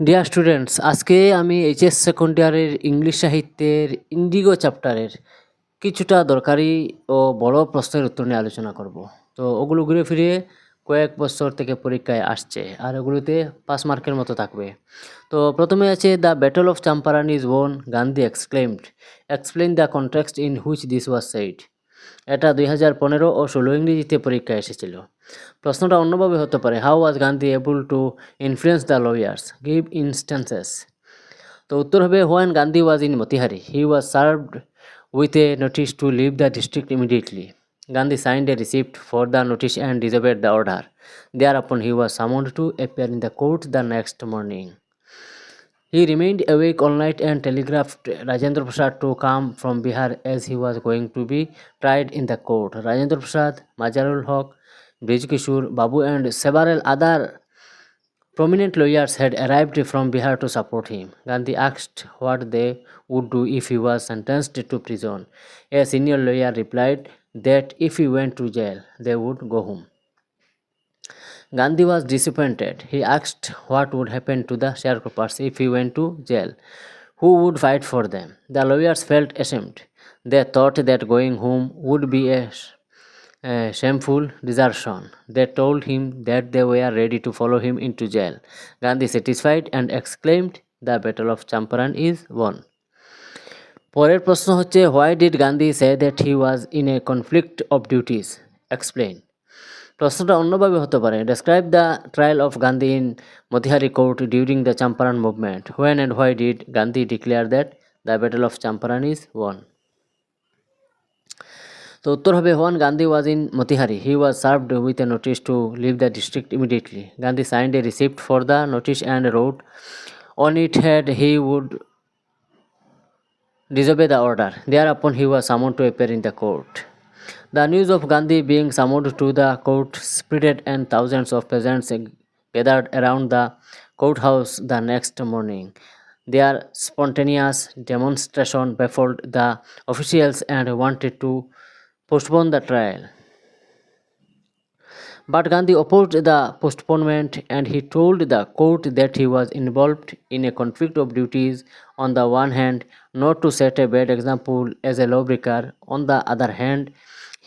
Dear students, আজকে আমি HS second ইয়ারের ইংলিশ সাহিত্যের ইন্ডিগো চ্যাপ্টারের কিছুটা দরকারি ও বড় প্রশ্নের উত্তর নিয়ে আলোচনা করব। তো ওগুলো ঘুরে ফিরে কয়েক বছর থেকে পরীক্ষায় আসছে, আর ওগুলোতে 5 মার্কের মতো থাকবে। তো প্রথমে আছে the battle of Champaran is won, Gandhi exclaimed, explain the context in which this was said. এটা 2015 ও 16 ইংরেজিতে পরীক্ষায় এসেছিল। প্রশ্নটা অন্যভাবে হতে পারে, how was Gandhi able to influence the lawyers, give instances. তো উত্তর হবে, when Gandhi was in Motihari he was served with a notice to leave the district immediately. Gandhi signed a receipt for the notice and disobeyed the order. Thereupon he was summoned to appear in the court the next morning. He remained awake all night and telegraphed Rajendra Prasad to come from Bihar as he was going to be tried in the court. Rajendra Prasad, Majarul Haq, Brij Kishore, Babu and several other prominent lawyers had arrived from Bihar to support him. Gandhi asked what they would do if he was sentenced to prison. A senior lawyer replied that if he went to jail, they would go home. Gandhi was disappointed. He asked what would happen to the sharecroppers if he went to jail. Who would fight for them? The lawyers felt ashamed. They thought that going home would be a shameful desertion. They told him that they were ready to follow him into jail. Gandhi satisfied and exclaimed, "The battle of Champaran is won." পরের প্রশ্ন হচ্ছে, why did Gandhi say that he was in a conflict of duties? Explain. প্রশ্নটা অন্যভাবে হতে পারে, describe the trial of Gandhi in Motihari court during the Champaran movement. When and why did Gandhi declare that the battle of Champaran is won? তো উত্তর হবে, when Gandhi was in Motihari, he was served with a notice to leave the district immediately. Gandhi signed a receipt for the notice and wrote on it that he would disobey the order. Thereupon he was summoned to appear in the court. The news of Gandhi being summoned to the court spread and thousands of peasants gathered around the courthouse the next morning. Their spontaneous demonstration baffled the officials and wanted to postpone the trial. But Gandhi opposed the postponement and he told the court that he was involved in a conflict of duties, on the one hand, not to set a bad example as a lawbreaker, on the other hand,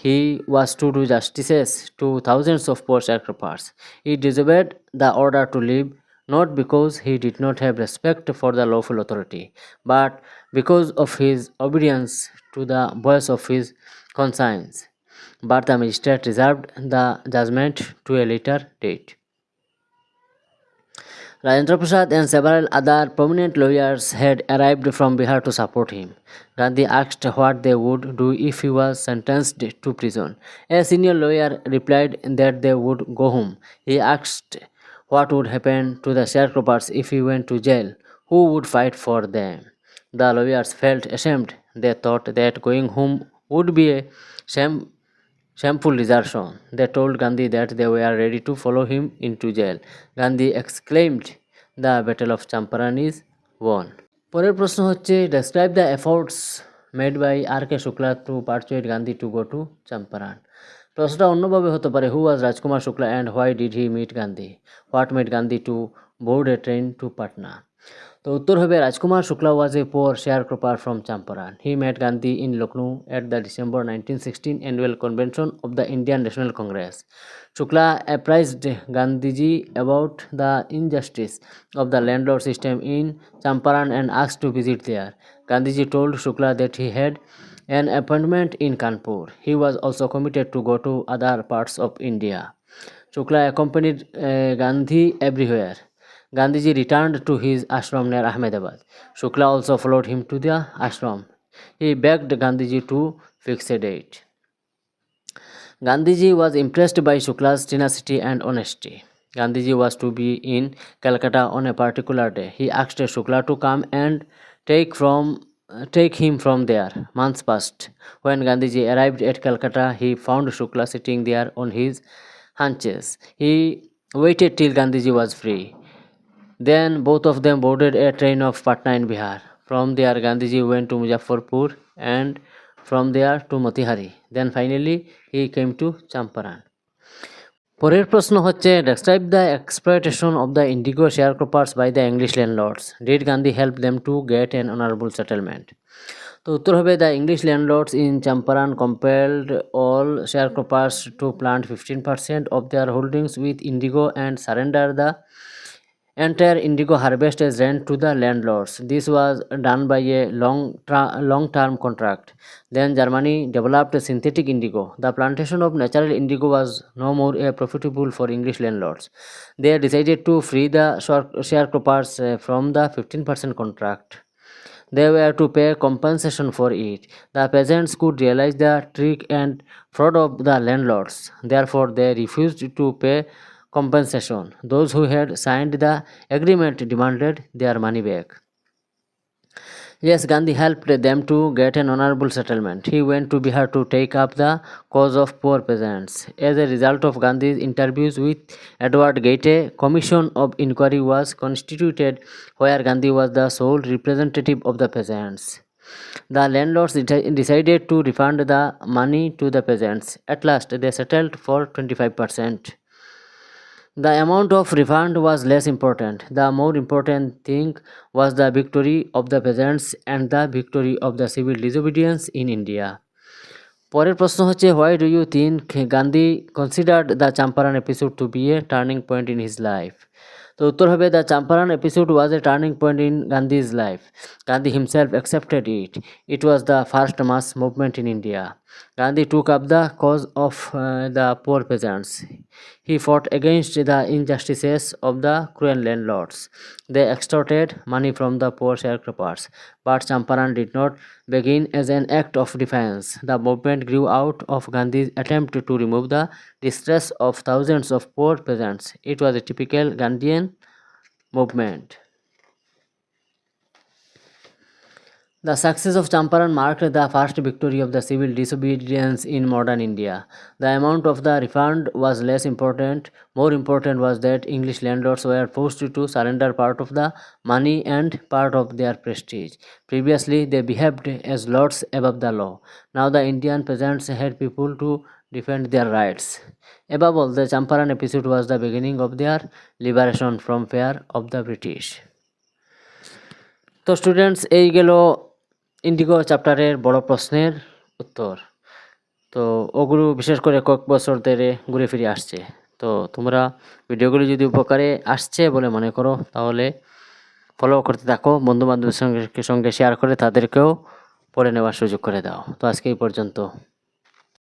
he was to do justice to thousands of poor sharecroppers. He disobeyed the order to leave, not because he did not have respect for the lawful authority, but because of his obedience to the voice of his conscience. But the magistrate reserved the judgment to a later date. Rajendra Prasad and several other prominent lawyers had arrived from Bihar to support him. Gandhi asked what they would do if he was sentenced to prison. A senior lawyer replied that they would go home. He asked what would happen to the sharecroppers if he went to jail. Who would fight for them? The lawyers felt ashamed. They thought that going home would be a shameful desertion. They told Gandhi that they were ready to follow him into jail. Gandhi exclaimed, "The battle of Champaran is won." পরের প্রশ্ন হচ্ছে, describe the efforts made by R.K. Shukla to persuade Gandhi to go to Champaran. প্রশ্নটা অন্যভাবে হতে পারে, who was Rajkumar Shukla and why did he meet Gandhi? What made Gandhi to board a train to Patna? তো উত্তর হবে, রাজকুমার শুক্লা ওয়াজ এ পোর sharecropper from Champaran. He met Gandhi in Lucknow at the December 1916 annual convention of the Indian National Congress. Shukla apprised Gandhiji about the injustice of the landlord system in Champaran and asked to visit there. Gandhiji told Shukla that he had an appointment in Kanpur. He was also committed to go to other parts of India. Shukla accompanied Gandhi everywhere. Gandhiji returned to his ashram near Ahmedabad. Shukla also followed him to the ashram. He begged Gandhiji to fix a date. Gandhiji was impressed by Shukla's tenacity and honesty. Gandhiji was to be in Calcutta on a particular day. He asked Shukla to come and take him from there. Months passed. When Gandhiji arrived at Calcutta, he found Shukla sitting there on his haunches. He waited till Gandhiji was free. Then both of them boarded a train of Patna in Bihar. From there, Gandhiji went to Muzaffarpur and from there to Motihari. Then finally, he came to Champaran. পরের প্রশ্ন হচ্ছে describe the exploitation of the indigo sharecroppers by the English landlords. Did Gandhi help them to get an honourable settlement? তো উত্তর হবে the English landlords in Champaran compelled all sharecroppers to plant 15% of their holdings with indigo and surrender the entire indigo harvest as rent to the landlords. This was done by a long-term contract. Then Germany developed synthetic indigo. The plantation of natural indigo was no more profitable for English landlords. They decided to free the sharecroppers from the 15% contract. They were to pay compensation for it. The peasants could realize the trick and fraud of the landlords. Therefore, they refused to pay compensation. Those who had signed the agreement demanded their money back. Yes, Gandhi helped them to get an honorable settlement. He went to Bihar to take up the cause of poor peasants. As a result of Gandhi's interviews with Edward Gate, a commission of inquiry was constituted where Gandhi was the sole representative of the peasants. The landlords decided to refund the money to the peasants. At last, they settled for 25%. The amount of refund was less important. The more important thing was the victory of the peasants and the victory of the civil disobedience in India. পরের প্রশ্ন হচ্ছে why do you think Gandhi considered the Champaran episode to be a turning point in his life? তো উত্তর হবে the Champaran episode was a turning point in Gandhi's life. Gandhi himself accepted it. It was the first mass movement in India. Gandhi took up the cause of the poor peasants. He fought against the injustices of the cruel landlords. They extorted money from the poor sharecroppers. But Champaran did not begin as an act of defiance. The movement grew out of Gandhi's attempt to remove the distress of thousands of poor peasants. It was a typical Gandhian movement. The success of Champaran marked the first victory of the civil disobedience in modern India. The amount of the refund was less important. More important was that English landlords were forced to surrender part of the money and part of their prestige. Previously, they behaved as lords above the law. Now the Indian peasants had people to defend their rights. Above all, the Champaran episode was the beginning of their liberation from fear of the British. তো students, এই গেল Indigo চ্যাপ্টারের বড় প্রশ্নের উত্তর। তো ওগুলো বিশেষ করে কয়েক বছর ধরে ঘুরে ফিরে আসছে। তো তোমরা ভিডিওগুলি যদি উপকারে আসছে বলে মনে করো তাহলে ফলো করতে থাকো, বন্ধুবান্ধবের সঙ্গে শেয়ার করে তাদেরকেও পড়ে নেওয়ার সুযোগ করে দাও। তো আজকে এই পর্যন্ত।